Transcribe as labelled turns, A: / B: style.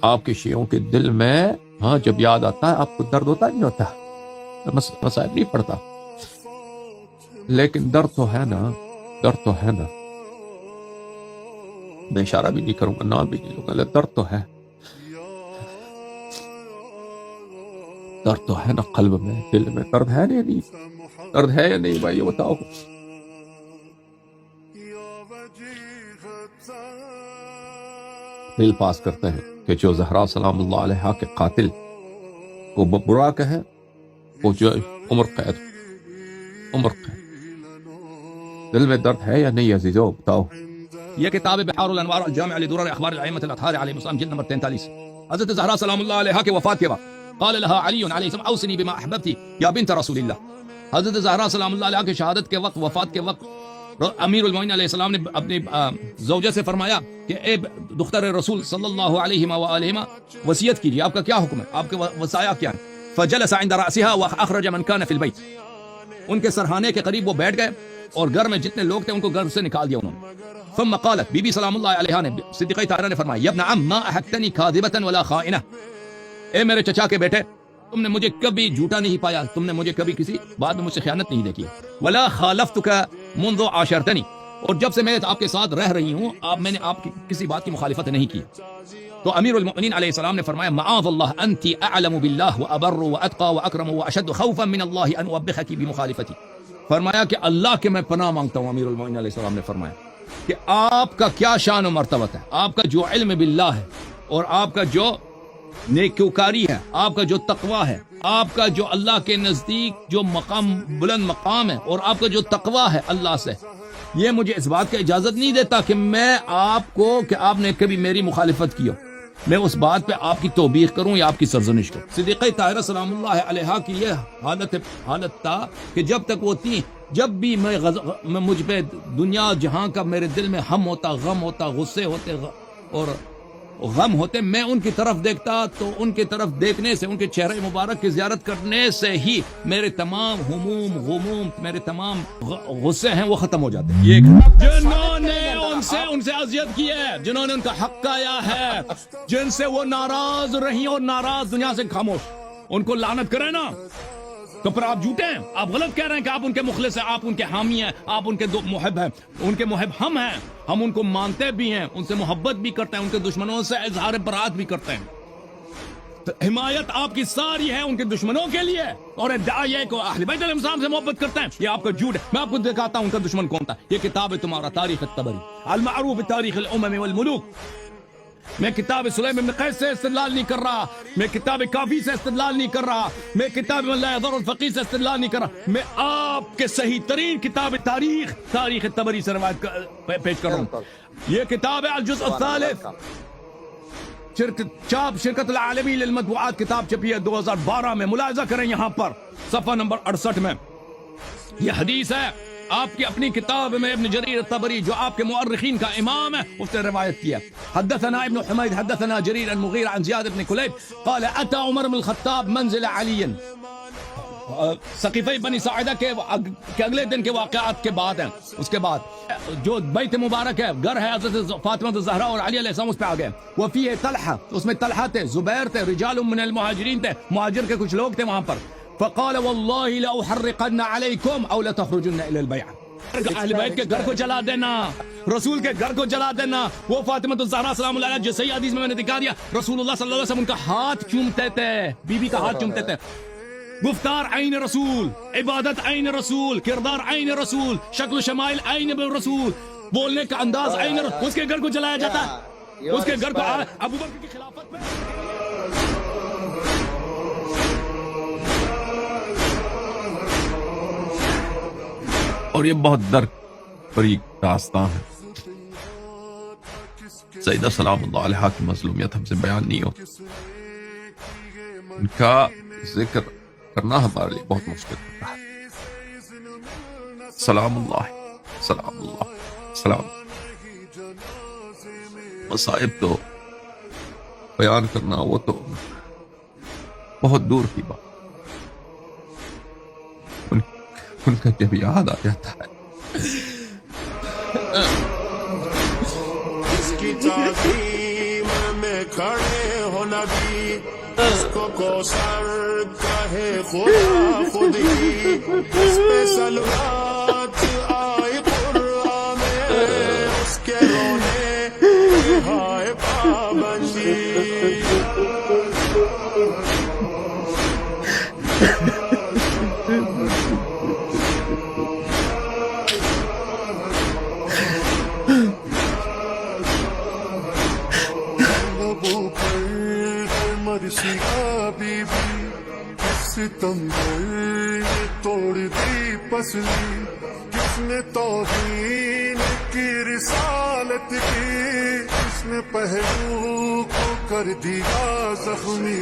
A: آپ کے شیعوں کے دل میں ہاں جب یاد آتا ہے آپ کو درد ہوتا نہیں ہوتا، مصائب نہیں پڑتا، لیکن درد تو ہے نا، درد تو ہے نا، میں اشارہ بھی نہیں کروں گا، نام بھی نہیں لوں گا، درد تو ہے، درد تو ہے نا قلب میں، دل میں درد ہے یا نہیں؟ درد ہے یا نہیں بھائی یہ بتاؤ۔ بل پاس کرتے ہیں کہ جو زہرا سلام اللہ علیہا کے قاتل کو برا کہے وہ جو عمر قید، عمر قید۔ دل میں درد ہے یا نہیں عزیزو بتاؤ؟
B: یہ کتاب بحار الانوار الجامع لدرر اخبار الائمۃ الاطہار علیہم السلام جلد نمبر 43۔ حضرت زہرا سلام اللہ علیہا کے وفات کے وقت قال لها علی علیہ السلام اوصنی بما احببتی یا بنت رسول اللہ۔ حضرت زہرا سلام اللہ علیہا کی شہادت کے وقت، وفات کے وقت، امیر المومنین علیہ السلام نے اپنی زوجہ سے فرمایا کہ اے دختر رسول صلی اللہ علیہ وآلہ وصیت کیجیے، آپ کا کیا حکم ہے، آپ کے وصایا کیا ہے؟ فجلس عند رأسها واخرج من كان في البيت۔ ان کے سرحانے کے قریب وہ بیٹھ گئے اور گھر میں جتنے لوگ تھے ان کو گھر سے نکال دیا انہوں نے۔ ثم قالت، بی بی سلام اللہ علیہا نے، صدیقہ طاہرہ نے فرمایا، یا ابن عم ما احقتنی کاذبۃ ولا خائنہ، اے میرے چچا کے بیٹے تم نے مجھے کبھی جھوٹا نہیں پایا، تم نے مجھے کبھی کسی بات میں مجھ سے خیانت نہیں دیکھی، ولا خالفتک منذ عاشرتنی، اور جب سے میں آپ کے ساتھ رہ رہی ہوں میں نے آپ کی کسی بات کی مخالفت نہیں کی۔ تو امیر المؤمنین علیہ السلام نے فرمایا، معاذ اللہ انت اعلم باللہ وابر واتقى واکرم واشد خوفا من اللہ ان اوبخک بمخالفتی۔ فرمایا کہ اللہ کے میں پناہ مانگتا ہوں، امیر المؤمنین علیہ السلام نے فرمایا کہ آپ کا کیا شان و مرتبہ ہے، آپ کا جو علم باللہ ہے اور آپ کا جو نیکوکاری ہے، آپ کا جو تقوی ہے، آپ کا جو اللہ کے نزدیک جو مقام، بلند مقام ہے، اور آپ کا جو تقوی ہے اللہ سے، یہ مجھے اس بات کا اجازت نہیں دیتا کہ میں آپ کو، کہ آپ نے کبھی میری مخالفت کی ہو، میں اس بات پہ آپ کی توبیخ کروں یا آپ کی سرزنش کروں۔ صدیقہ طاہرہ سلام اللہ علیہا کی یہ حالت تھا کہ جب تک وہ تھی، جب بھی میں مجھ پہ دنیا جہاں کا میرے دل میں ہم ہوتا، غم ہوتا، غصے ہوتے اور غم ہوتے، میں ان کی طرف دیکھتا تو ان کی طرف دیکھنے سے، ان کے چہرے مبارک کی زیارت کرنے سے ہی میرے تمام ہموم، غموم، میرے تمام غصے ہیں وہ ختم ہو جاتے ہیں۔ یہ جنہوں نے ان سے اذیت کی ہے، جنہوں نے ان کا حق کھایا ہے، جن سے وہ ناراض رہی اور ناراض دنیا سے خاموش، ان کو لعنت کرے نا، تو پھر آپ جھوٹے ہیں، آپ غلط کہہ رہے ہیں کہ آپ ان کے مخلص ہیں، آپ ان کے حامی ہیں، آپ ان کے محب ہیں، ان کے محب ہم ہیں، ہم ان کو مانتے بھی ہیں، ان سے محبت بھی کرتے ہیں، ان کے دشمنوں سے اظہار برات بھی کرتے ہیں۔ تو حمایت آپ کی ساری ہے ان کے دشمنوں کے لیے، اور ادعا یہ کہ اہل بیت علیہ السلام سے محبت کرتے ہیں، یہ آپ کا جھوٹ ہے۔ میں آپ کو دکھاتا ہوں ان کا دشمن کون تھا۔ یہ کتاب ہے تمہارا تاریخ الطبری المعروف بتاریخ الامم والملوک۔ میں کتاب سلیم بن قیس سے استدلال نہیں کر رہا، میں کتاب کافی سے استدلال نہیں کر رہا، میں کتاب من لا یضر الفقیہ سے استدلال نہیں کر رہا، میں آپ کے صحیح ترین کتاب تاریخ الطبری سے روایت پیش کر رہا ہوں۔ یہ کتاب ہے الجزء الثالث، شرکت العالمی للمطبوعات، کتاب چھپی ہے 2012 میں، ملاحظہ کریں یہاں پر صفحہ نمبر 68 میں یہ حدیث ہے۔ آپ کی اپنی کتاب میں ابن جریر الطبری جو آپ کے مؤرخین کا امام ہے اس نے روایت کیا، حدثنا ابن حمید حدثنا جریر عن مغیرہ عن زیاد بن کلیب قال اتى عمر بن الخطاب منزل علی۔ سقیفہ بنی ساعدہ کے اگلے دن کے واقعات کے بعد ہیں، اس کے بعد جو بیت مبارک ہے، گھر ہے حضرت فاطمہ الزہرا اور علی علیہ السلام، اس پہ آ گئے۔ وفیہ طلحہ، اس میں طلحہ تھے، زبیر تھے، رجال من المہاجرین تھے، مہاجر کے کچھ لوگ تھے وہاں پر۔ فقال والله لأحرقن عليكم او لتخرجن الى البيعة، اہل بیت کے گھر کو جلا دینا، رسول کے گھر کو جلا دینا۔ وہ فاطمہ الزہرا سلام اللہ علیہا جو صحیح حدیث میں نے دکھا دیا، رسول اللہ صلی اللہ علیہ وسلم ان کا ہاتھ چومتے تھے، بی بی کا ہاتھ چومتے تھے۔ گفتار عین رسول، عبادت عین رسول، کردار عین رسول، شکل و شمائل عین رسول، بولنے کا انداز عین رسول، اس کے گھر کو جلایا جاتا ہے، اس کے گھر کو ابو بکر کی خلافت میں۔
A: اور یہ بہت درد بری داستان ہے، سیدہ سلام اللہ علیہا کی مظلومیت ہم سے بیان نہیں ہو، ان کا ذکر کرنا ہمارے لیے بہت مشکل ہوتا ہے۔ سلام اللہ، سلام اللہ، سلام۔ مصائب تو بیان کرنا وہ تو بہت دور کی بات، ان کا جب یاد آ جاتا ہے۔
C: اس کی تعظیم میں کھڑے ہو نبی اس کو کوثر کہے خدا خود ہی اس پہ صلوات آئی قرآن میں اس کے رونے ہائے پابندی مرسی بی بی ستمبر توڑ دی پسلی کس نے توہین کی رسالت کی کس نے پہلو کو کر دیا زخمی